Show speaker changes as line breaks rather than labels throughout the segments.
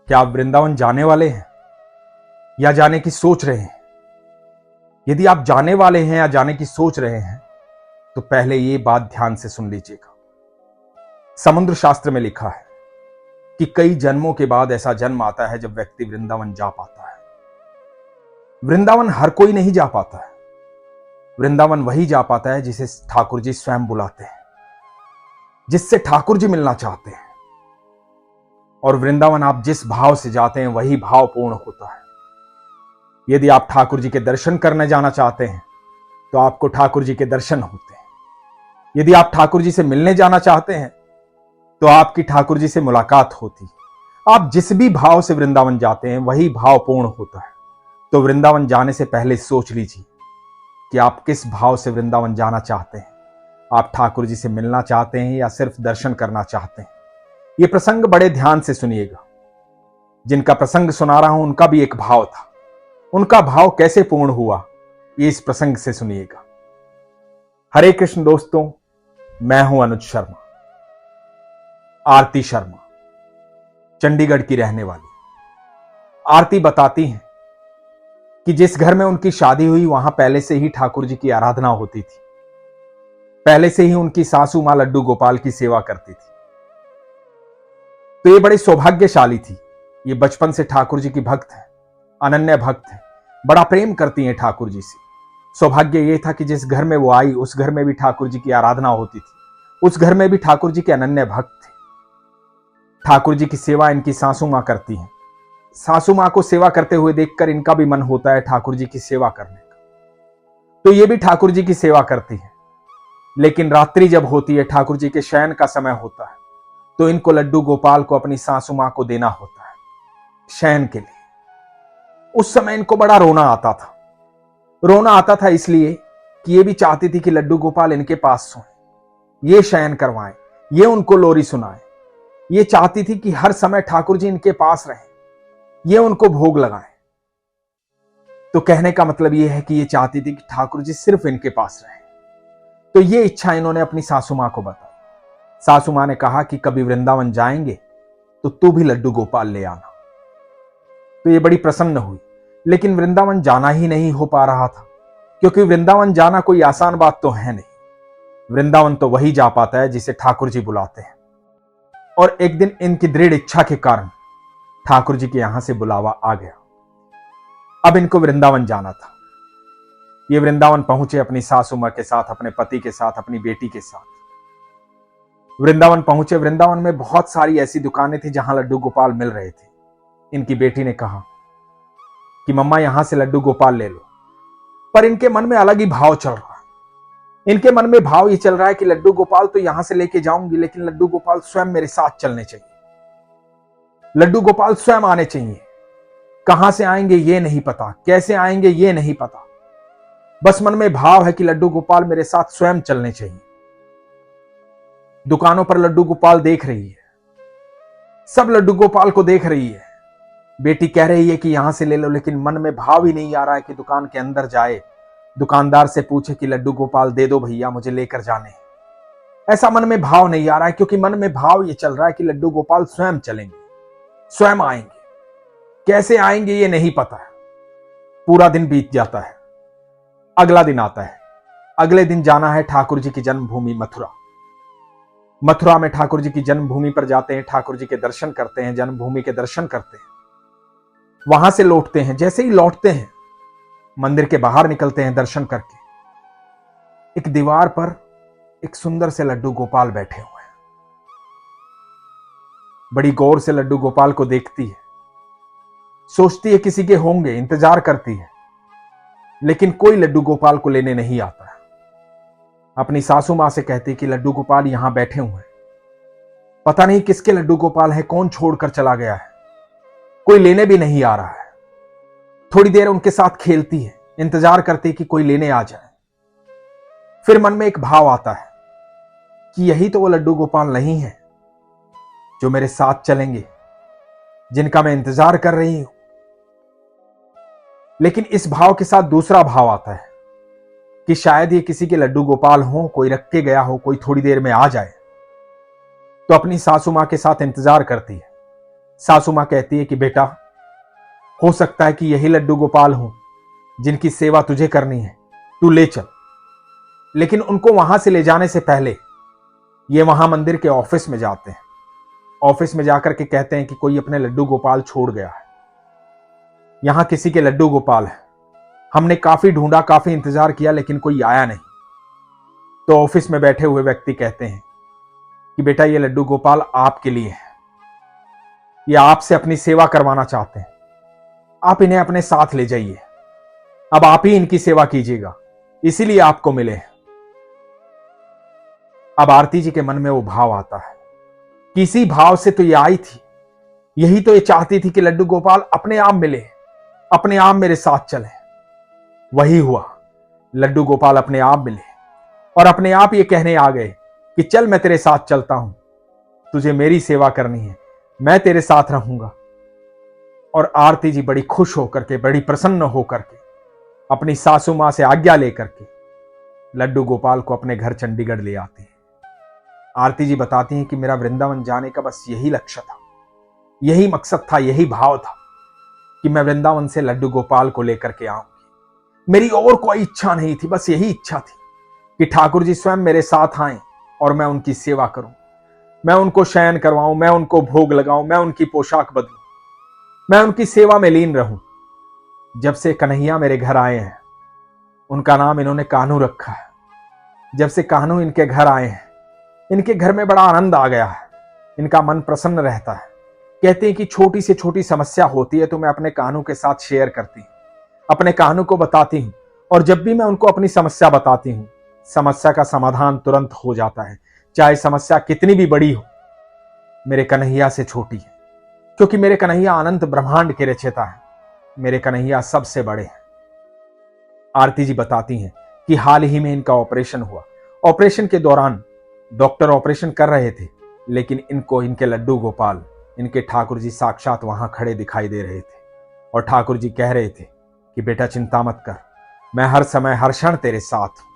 क्या आप वृंदावन जाने वाले हैं या जाने की सोच रहे हैं? यदि आप जाने वाले हैं या जाने की सोच रहे हैं तो पहले ये बात ध्यान से सुन लीजिएगा। समुद्र शास्त्र में लिखा है कि कई जन्मों के बाद ऐसा जन्म आता है जब व्यक्ति वृंदावन जा पाता है। वृंदावन हर कोई नहीं जा पाता है। वृंदावन वही जा पाता है जिसे ठाकुर जी स्वयं बुलाते हैं, जिससे ठाकुर जी मिलना चाहते हैं। और वृंदावन आप जिस भाव से जाते हैं वही भाव पूर्ण होता है। यदि आप ठाकुर जी के दर्शन करने जाना चाहते हैं तो आपको ठाकुर जी के दर्शन होते हैं। यदि आप ठाकुर जी से मिलने जाना चाहते हैं तो आपकी ठाकुर जी से मुलाकात होती है। आप जिस भी भाव से वृंदावन जाते हैं वही भाव पूर्ण होता है। तो वृंदावन जाने से पहले सोच लीजिए कि आप किस भाव से वृंदावन जाना चाहते हैं। आप ठाकुर जी से मिलना चाहते हैं या सिर्फ दर्शन करना चाहते हैं? यह प्रसंग बड़े ध्यान से सुनिएगा। जिनका प्रसंग सुना रहा हूं उनका भी एक भाव था। उनका भाव कैसे पूर्ण हुआ ये इस प्रसंग से सुनिएगा। हरे कृष्ण दोस्तों, मैं हूं अनुज शर्मा। आरती शर्मा चंडीगढ़ की रहने वाली। आरती बताती हैं कि जिस घर में उनकी शादी हुई वहां पहले से ही ठाकुर जी की आराधना होती थी। पहले से ही उनकी सासू मां लड्डू गोपाल की सेवा करती थी। तो ये बड़ी सौभाग्यशाली थी। ये बचपन से ठाकुर जी की भक्त है, अनन्य भक्त है, बड़ा प्रेम करती हैं ठाकुर जी से। सौभाग्य ये था कि जिस घर में वो आई उस घर में भी ठाकुर जी की आराधना होती थी। उस घर में भी ठाकुर जी के अनन्य भक्त थे। ठाकुर जी की सेवा इनकी सासू मां करती हैं। सासू मां को सेवा करते हुए देखकर इनका भी मन होता है ठाकुर जी की सेवा करने का। तो ये भी ठाकुर जी की सेवा करती है। लेकिन रात्रि जब होती है, ठाकुर जी के शयन का समय होता है, तो इनको लड्डू गोपाल को अपनी सासू मां को देना होता है शयन के लिए। उस समय इनको बड़ा रोना आता था। रोना आता था इसलिए कि ये भी चाहती थी कि लड्डू गोपाल इनके पास सोएं, ये शयन करवाएं, ये उनको लोरी सुनाएं। ये चाहती थी कि हर समय ठाकुर जी इनके पास रहें, ये उनको भोग लगाएं। तो कहने का मतलब ये है कि ये चाहती थी कि ठाकुर जी सिर्फ इनके पास रहें। तो ये इच्छा इन्होंने अपनी सासू मां को बताई। सासू मां ने कहा कि कभी वृंदावन जाएंगे तो तू भी लड्डू गोपाल ले आना। तो ये बड़ी प्रसन्न हुई। लेकिन वृंदावन जाना ही नहीं हो पा रहा था, क्योंकि वृंदावन जाना कोई आसान बात तो है नहीं। वृंदावन तो वही जा पाता है जिसे ठाकुर जी बुलाते हैं। और एक दिन इनकी दृढ़ इच्छा के कारण ठाकुर जी के यहां से बुलावा आ गया। अब इनको वृंदावन जाना था। ये वृंदावन पहुंचे अपनी सासू मां के साथ, अपने पति के साथ, अपनी बेटी के साथ। वृंदावन पहुंचे। वृंदावन में बहुत सारी ऐसी दुकानें थी जहां लड्डू गोपाल मिल रहे थे। इनकी बेटी ने कहा कि मम्मा यहां से लड्डू गोपाल ले लो। पर इनके मन में अलग ही भाव चल रहा है। इनके मन में भाव ये चल रहा है कि लड्डू गोपाल तो यहां से लेके जाऊंगी, लेकिन लड्डू गोपाल स्वयं मेरे साथ चलने चाहिए। लड्डू गोपाल स्वयं आने चाहिए। कहां से आएंगे ये नहीं पता, कैसे आएंगे ये नहीं पता। बस मन में भाव है कि लड्डू गोपाल मेरे साथ स्वयं चलने चाहिए। दुकानों पर लड्डू गोपाल देख रही है, सब लड्डू गोपाल को देख रही है। बेटी कह रही है कि यहां से ले लो, लेकिन मन में भाव ही नहीं आ रहा है कि दुकान के अंदर जाए, दुकानदार से पूछे कि लड्डू गोपाल दे दो भैया, मुझे लेकर जाने हैं। ऐसा मन में भाव नहीं आ रहा है, क्योंकि मन में भाव ये चल रहा है कि लड्डू गोपाल स्वयं चलेंगे, स्वयं आएंगे। कैसे आएंगे ये नहीं पता है। पूरा दिन बीत जाता है। अगला दिन आता है। अगले दिन जाना है ठाकुर जी की जन्मभूमि मथुरा। मथुरा में ठाकुर जी की जन्मभूमि पर जाते हैं, ठाकुर जी के दर्शन करते हैं, जन्मभूमि के दर्शन करते हैं। वहां से लौटते हैं। जैसे ही लौटते हैं, मंदिर के बाहर निकलते हैं दर्शन करके, एक दीवार पर एक सुंदर से लड्डू गोपाल बैठे हुए हैं। बड़ी गौर से लड्डू गोपाल को देखती है। सोचती है किसी के होंगे, इंतजार करती है, लेकिन कोई लड्डू गोपाल को लेने नहीं आता है। अपनी सासू मां से कहती है कि लड्डू गोपाल यहां बैठे हुए हैं, पता नहीं किसके लड्डू गोपाल है, कौन छोड़कर चला गया है, कोई लेने भी नहीं आ रहा है। थोड़ी देर उनके साथ खेलती है, इंतजार करती है कि कोई लेने आ जाए। फिर मन में एक भाव आता है कि यही तो वो लड्डू गोपाल नहीं है जो मेरे साथ चलेंगे, जिनका मैं इंतजार कर रही हूं। लेकिन इस भाव के साथ दूसरा भाव आता है कि शायद ये किसी के लड्डू गोपाल हो, कोई रख के गया हो, कोई थोड़ी देर में आ जाए। तो अपनी सासू मां के साथ इंतजार करती है सासू मां कहती है कि बेटा, हो सकता है कि यही लड्डू गोपाल हों जिनकी सेवा तुझे करनी है, तू ले चल। लेकिन उनको वहां से ले जाने से पहले ये वहां मंदिर के ऑफिस में जाते हैं। ऑफिस में जाकर के कहते हैं कि कोई अपने लड्डू गोपाल छोड़ गया है, यहां किसी के लड्डू गोपाल है। हमने काफी ढूंढा, काफी इंतजार किया, लेकिन कोई आया नहीं। तो ऑफिस में बैठे हुए व्यक्ति कहते हैं कि बेटा, ये लड्डू गोपाल आपके लिए है, ये आपसे अपनी सेवा करवाना चाहते हैं, आप इन्हें अपने साथ ले जाइए, अब आप ही इनकी सेवा कीजिएगा, इसीलिए आपको मिले हैं। अब आरती जी के मन में वो भाव आता है, किसी भाव से तो ये आई थी, यही तो ये चाहती थी कि लड्डू गोपाल अपने आप मिले, अपने आप मेरे साथ चले। वही हुआ, लड्डू गोपाल अपने आप मिले और अपने आप ये कहने आ गए कि चल, मैं तेरे साथ चलता हूं, तुझे मेरी सेवा करनी है, मैं तेरे साथ रहूंगा। और आरती जी बड़ी खुश होकर के, बड़ी प्रसन्न होकर के अपनी सासू मां से आज्ञा लेकर के लड्डू गोपाल को अपने घर चंडीगढ़ ले आती है। आरती जी बताती हैं कि मेरा वृंदावन जाने का बस यही लक्ष्य था, यही मकसद था, यही भाव था कि मैं वृंदावन से लड्डू गोपाल को लेकर के आऊंगी। मेरी और कोई इच्छा नहीं थी, बस यही इच्छा थी कि ठाकुर जी स्वयं मेरे साथ आएं और मैं उनकी सेवा करूं, मैं उनको शयन करवाऊं, मैं उनको भोग लगाऊं, मैं उनकी पोशाक बदलूं, मैं उनकी सेवा में लीन रहूं। जब से कन्हैया मेरे घर आए हैं, उनका नाम इन्होंने कान्हू रखा है, जब से कान्हू इनके घर आए हैं, इनके घर में बड़ा आनंद आ गया है, इनका मन प्रसन्न रहता है। कहते हैं कि छोटी से छोटी समस्या होती है तो मैं अपने कान्हू के साथ शेयर करती हूं, अपने कान्हू को बताती हूं, और जब भी मैं उनको अपनी समस्या बताती हूं, समस्या का समाधान तुरंत हो जाता है, चाहे समस्या कितनी भी बड़ी हो, मेरे कन्हैया से छोटी है। क्योंकि मेरे कन्हैया अनंत ब्रह्मांड के रचयिता है, मेरे कन्हैया सबसे बड़े हैं। आरती जी बताती हैं कि हाल ही में इनका ऑपरेशन हुआ। ऑपरेशन के दौरान डॉक्टर ऑपरेशन कर रहे थे, लेकिन इनको इनके लड्डू गोपाल, इनके ठाकुर जी साक्षात वहां खड़े दिखाई दे रहे थे और ठाकुर जी कह रहे थे कि बेटा चिंता मत कर, मैं हर समय हर क्षण तेरे साथ हूं।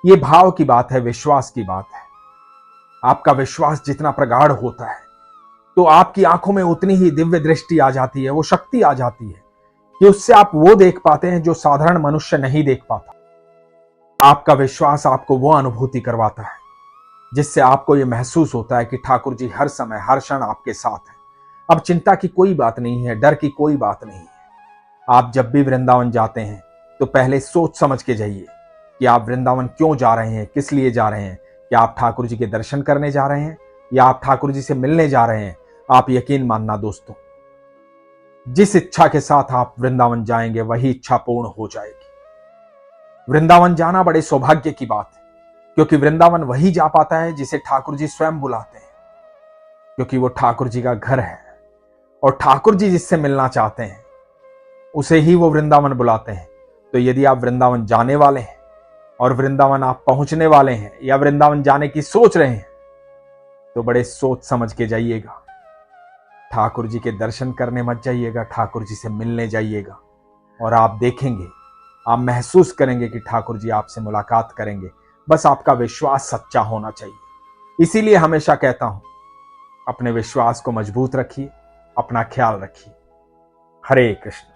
ये भाव की बात है, विश्वास की बात है। आपका विश्वास जितना प्रगाढ़ होता है तो आपकी आंखों में उतनी ही दिव्य दृष्टि आ जाती है, वो शक्ति आ जाती है कि उससे आप वो देख पाते हैं जो साधारण मनुष्य नहीं देख पाता। आपका विश्वास आपको वो अनुभूति करवाता है जिससे आपको ये महसूस होता है कि ठाकुर जी हर समय हर क्षण आपके साथ हैं। अब चिंता की कोई बात नहीं है, डर की कोई बात नहीं है। आप जब भी वृंदावन जाते हैं तो पहले सोच समझ के जाइए कि आप वृंदावन क्यों जा रहे हैं, किस लिए जा रहे हैं। क्या आप ठाकुर जी के दर्शन करने जा रहे हैं या आप ठाकुर जी से मिलने जा रहे हैं? आप यकीन मानना दोस्तों, जिस इच्छा के साथ आप वृंदावन जाएंगे वही इच्छा पूर्ण हो जाएगी। वृंदावन जाना बड़े सौभाग्य की बात है, क्योंकि वृंदावन वही जा पाता है जिसे ठाकुर जी स्वयं बुलाते हैं, क्योंकि वो ठाकुर जी का घर है और ठाकुर जी जिससे मिलना चाहते हैं उसे ही वो वृंदावन बुलाते हैं। तो यदि आप वृंदावन जाने वाले हैं और वृंदावन आप पहुंचने वाले हैं या वृंदावन जाने की सोच रहे हैं तो बड़े सोच समझ के जाइएगा। ठाकुर जी के दर्शन करने मत जाइएगा, ठाकुर जी से मिलने जाइएगा और आप देखेंगे, आप महसूस करेंगे कि ठाकुर जी आपसे मुलाकात करेंगे। बस आपका विश्वास सच्चा होना चाहिए। इसीलिए हमेशा कहता हूं, अपने विश्वास को मजबूत रखिए, अपना ख्याल रखिए। हरे कृष्ण।